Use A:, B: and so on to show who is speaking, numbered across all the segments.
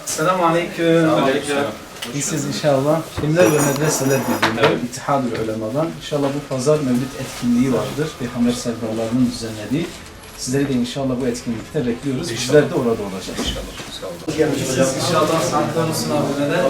A: Selamun Aleyküm. İyisiniz inşallah. Kimler ve Medreseler Birliği'nden, İttihad-ül Ulema'dan inşallah bu pazar mevlid etkinliği vardır. Peygamber Sevdalarının düzenlediği. Sizleri de inşallah bu etkinlikte bekliyoruz. Bizler de orada olacağız inşallah. İnşallah saatler olsun abineler.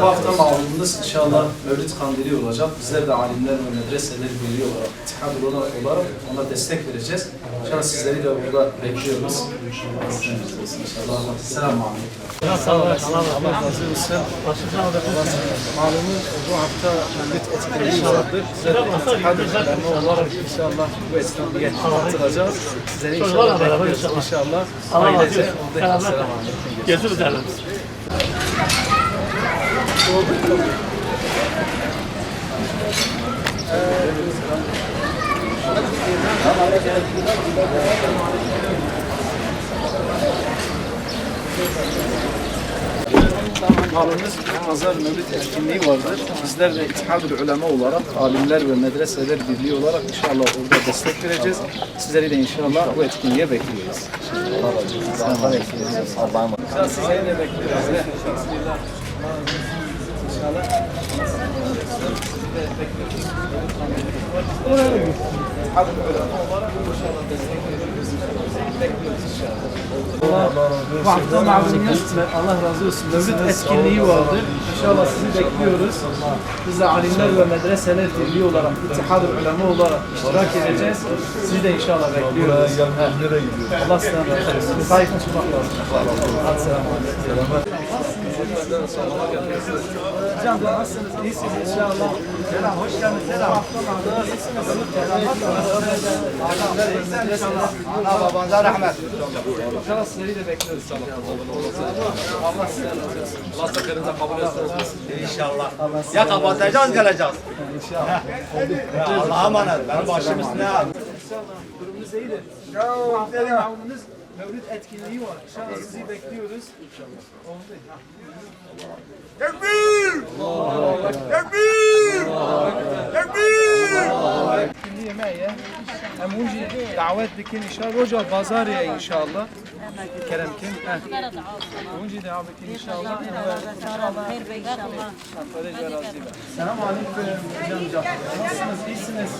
A: Bu hafta malumunuz inşallah Mevlid Kandili olacak. Bizler de alimler ve medreseler birliği olarak, İttihad-ül Ulema olarak ona destek vereceğiz. İnşallah sizleri de burada bekliyoruz. İnşallah. Selamun Aleyküm. Allah razı olsun. Malumunuz bu hafta Mevlid etkinliği vardır. Bizler de İttihad-ül Ulema olarak inşallah bu etkinliğe katılacağız. Sizleri inşallah bekliyoruz inşallah. Ailece oradayız. Selamun Aleyküm.
B: Geziriz herhalde.
A: Malumunuz pazar mevlid etkinliği vardır. Bizler de İttihad-ül Ulema olarak, alimler ve medreseler birliği olarak inşallah orada destek vereceğiz. Sizleri de inşallah bu etkinliğe bekliyoruz. Allah razı olsun. Allah'a bekliyoruz. Allah'a emanet. İnşallah sizleri de bekliyoruz. Bismillah. İnşallah. İttihad-ül Ulema olarak inşallah destek veriyoruz. Bekliyoruz inşallah. Bu hafta malumunuz Allah razı olsun. Mevlid etkinliği vardır. İnşallah sizi bekliyoruz. Biz de alimler ve medreseler birliği olarak, İttihad-ül Ulema olarak iştirak edeceğiz. Sizi de inşallah bekliyoruz.
C: Nereye gidiyoruz?
A: Allah sizden razı olsun. Sahip çıkmak lazım. Hadi selamun Hocam nasılsınız? İyisiniz inşallah. Selam, hoş geldiniz. Selam.
C: Ana babanıza rahmet.
A: İnşallah sizleri de bekliyoruz. Allah sizden razı olsun.
D: Allah sakarınıza kabul etsin. İnşallah. Ya kapatacağız geleceğiz.
A: İnşallah.
D: Allah'a emanet. Benim başım üstüne.
A: İnşallah. Durumunuz iyidir. Bu hafta malumunuz Mevlid etkinliği var. İnşallah sizi bekliyoruz. İnşallah.
D: Tekbir! Tekbir! Tekbir!
A: Etkinliği yemeğe. Hem önce davet dikin inşallah. Roca Bazarı'ya inşallah. Kerem kim? Önce davet dikin inşallah. Selamun Aleyküm hocam. Nasılsınız? İyisiniz?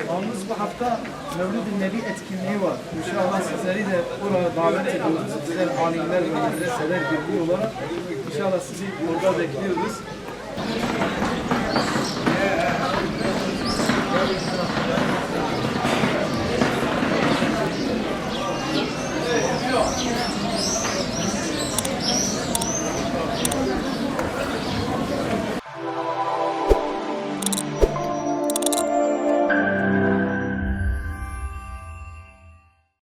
A: Yalnız bu hafta Mevlid-i Nebi etkinliği var. İnşallah sizleri de oraya davet ediyoruz. Bizler alimler ve medreseler birliği olarak. İnşallah sizi burada bekliyoruz.